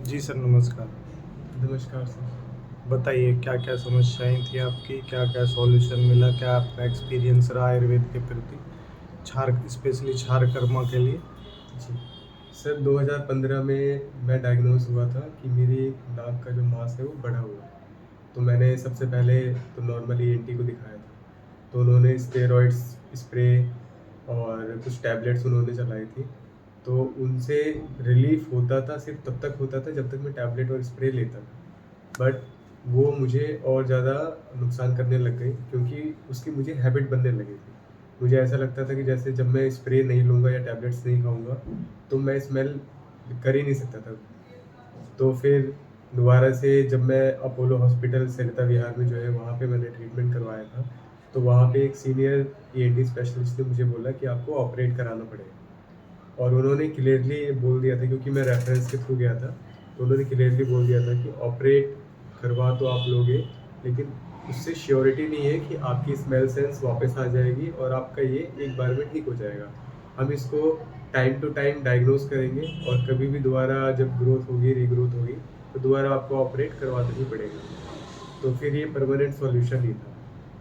जी sir, नमस्कार। नमस्कार sir. बताइए क्या-क्या समस्याएँ थी आपकी? क्या-क्या सॉल्यूशन मिला? क्या आपका एक्सपीरियंस रहा आयुर्वेद के प्रति? स्पेशली क्षारकर्मा के लिए? जी। सर 2015 में मैं डायग्नोज़ हुआ था कि मेरी नाक का जो मांस है वो बढ़ा हुआ है। तो मैंने सबसे पहले तो नॉर्मली ईएनटी को दिखाया था। तो उन्होंने स्टेरॉइड्स स्प्रे और कुछ टैबलेट्स उन्होंने चलाई थी। तो उनसे रिलीफ़ होता था, सिर्फ़ तब तक होता था जब तक मैं टैबलेट और स्प्रे लेता था। बट वो मुझे और ज़्यादा नुकसान करने लग गई क्योंकि उसकी मुझे हैबिट बनने लगी थी। मुझे ऐसा लगता था कि जैसे जब मैं स्प्रे नहीं लूँगा या टैबलेट्स नहीं खाऊँगा, तो मैं स्मेल कर ही नहीं सकता था। तो फिर दोबारा से जब मैं अपोलो हॉस्पिटल सरिता विहार में जो है वहाँ पे मैंने ट्रीटमेंट करवाया था, तो वहाँ पे एक सीनियर ईएनटी स्पेशलिस्ट ने मुझे बोला कि आपको ऑपरेट कराना पड़ेगा। और उन्होंने क्लियरली ये बोल दिया था क्योंकि मैं रेफ़रेंस के थ्रू गया था, तो उन्होंने क्लियरली बोल दिया था कि ऑपरेट करवा तो आप लोगे, लेकिन उससे श्योरिटी नहीं है कि आपकी स्मेल सेंस वापस आ जाएगी और आपका ये एक बार में ठीक हो जाएगा। हम इसको टाइम टू टाइम डायग्नोज़ करेंगे और कभी भी दोबारा जब ग्रोथ होगी, रीग्रोथ होगी, तो दोबारा आपको ऑपरेट करवाना ही पड़ेगा। तो फिर ये परमानेंट सॉल्यूशन ही था।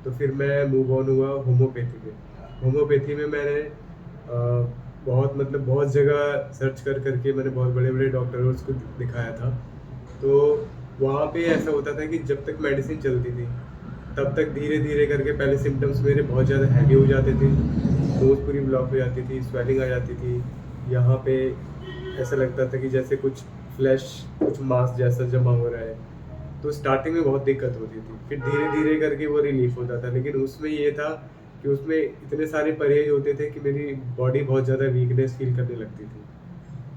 तो फिर मैं मूव ऑन हुआ होम्योपैथी पे। होम्योपैथी में मैंने बहुत मतलब बहुत जगह सर्च कर के मैंने बहुत बड़े-बड़े डॉक्टर्स को दिखाया था। तो वहाँ पे ऐसा होता था कि जब तक मेडिसिन चलती थी, तब तक धीरे-धीरे करके पहले सिम्पटम्स मेरे बहुत ज़्यादा हैवी हो जाते थे। नोज़ पूरी ब्लॉक हो जाती थी, स्वेलिंग आ जाती थी। यहाँ पे ऐसा लगता था कि जैसे कुछ फ्लैश, कुछ मांस जैसा जमा हो रहा है। तो स्टार्टिंग में बहुत दिक्कत होती थी। फिर धीरे-धीरे करके वो रिलीफ़ होता था। लेकिन उसमें ये था कि उसमें इतने सारे परहेज़ होते थे कि मेरी बॉडी बहुत ज़्यादा वीकनेस फ़ील करने लगती थी।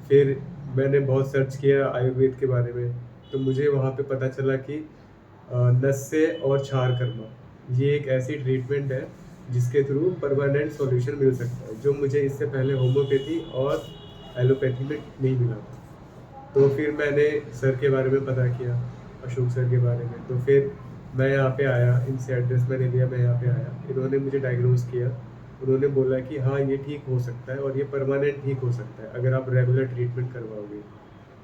फिर मैंने बहुत सर्च किया आयुर्वेद के बारे में, तो मुझे वहाँ पे पता चला कि नस्से और क्षारकर्मा, ये एक ऐसी ट्रीटमेंट है, जिसके थ्रू परमानेंट सॉल्यूशन मिल सकता है, जो मुझे इससे पहले होम्योपैथी और एलोपैथी में नहीं मिला था। तो फिर मैंने सर के बारे में पता किया, अशोक सर के बारे में। तो फिर मैं यहाँ पे आया, इनसे एड्रेस मैंने लिया, मैं यहाँ पे आया। इन्होंने मुझे डायग्नोज़ किया। उन्होंने बोला कि हाँ, ये ठीक हो सकता है और ये परमानेंट ठीक हो सकता है, अगर आप रेगुलर ट्रीटमेंट करवाओगे।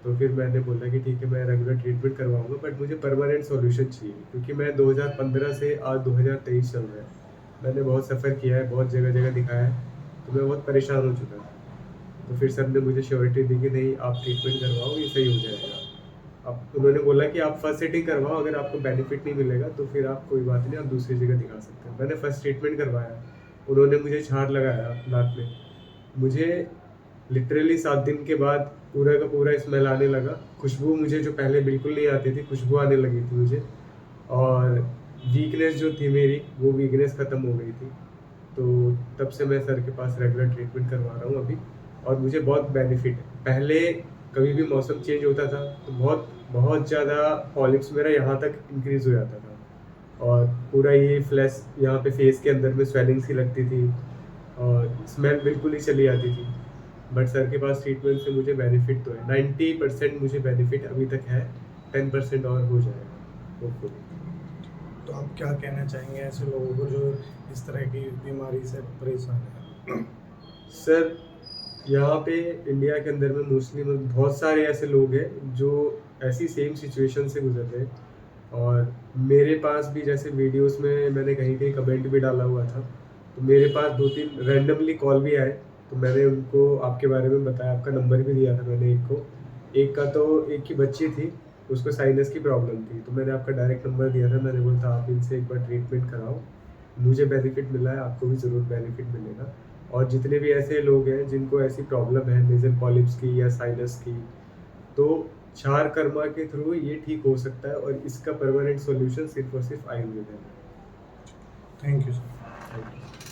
तो फिर मैंने बोला कि ठीक है, मैं रेगुलर ट्रीटमेंट करवाऊँगा, बट मुझे परमानेंट सॉल्यूशन चाहिए क्योंकि मैं 2015 से आज 2023 चल रहा है। मैंने बहुत सफ़र किया है, बहुत जगह-जगह दिखाया है, तो मैं बहुत परेशान हो चुका था। तो फिर सर ने मुझे श्योरिटी दी कि नहीं, आप ट्रीटमेंट करवाओ, ये सही हो जाएगा। अब उन्होंने बोला कि आप फर्स्ट सिटिंग करवाओ, अगर आपको बेनिफिट नहीं मिलेगा तो फिर आप कोई बात नहीं, आप दूसरी जगह दिखा सकते हैं। मैंने फर्स्ट ट्रीटमेंट करवाया, उन्होंने मुझे छार लगाया नाक में। मुझे लिटरली 7 दिन के बाद पूरा का पूरा स्मेल आने लगा। खुशबू मुझे जो पहले बिल्कुल नहीं आती थी, खुशबू आने लगी थी मुझे। और वीकनेस जो थी मेरी, वो वीकनेस खत्म हो गई थी। तो तब से मैं सर के पास रेगुलर ट्रीटमेंट करवा रहा हूँ अभी और मुझे बहुत बेनिफिट है। पहले कभी भी मौसम चेंज होता था तो बहुत बहुत ज़्यादा पॉलिप्स मेरा यहाँ तक इंक्रीज़ हो जाता था और पूरा ये फ्लैश यहाँ पे फेस के अंदर में स्वेलिंग सी लगती थी और स्मेल बिल्कुल ही चली जाती थी। बट सर के पास ट्रीटमेंट से मुझे बेनिफिट तो है, 90% मुझे बेनिफिट अभी तक है, 10% और हो जाएगा होपफुली। तो आप क्या कहना चाहेंगे ऐसे लोगों को जो इस तरह की बीमारी से परेशान हैं? सर, यहाँ पे इंडिया के अंदर में मोस्टली बहुत सारे ऐसे लोग हैं जो ऐसी सेम सिचुएशन से गुज़र रहे हैं और मेरे पास भी जैसे वीडियोज़ में मैंने कहीं-कहीं कमेंट भी डाला हुआ था, तो मेरे पास 2-3 रैंडमली कॉल भी आए, तो मैंने उनको आपके बारे में बताया, आपका नंबर भी दिया था मैंने एक को। एक का तो एक की बच्ची थी, उसको साइनस की प्रॉब्लम थी, तो मैंने आपका डायरेक्ट नंबर दिया था, मैंने बोला था आप इनसे एक बार ट्रीटमेंट कराओ। मुझे बेनिफिट मिला है, आपको भी ज़रूर बेनिफिट मिलेगा। और जितने भी ऐसे लोग हैं जिनको ऐसी प्रॉब्लम है नेज़ल पॉलिप्स की या साइनस की, तो क्षारकर्मा के थ्रू ये ठीक हो सकता है और इसका परमानेंट सॉल्यूशन सिर्फ़ और सिर्फ़ आयुर्वेद है। Thank you sir. Thank you.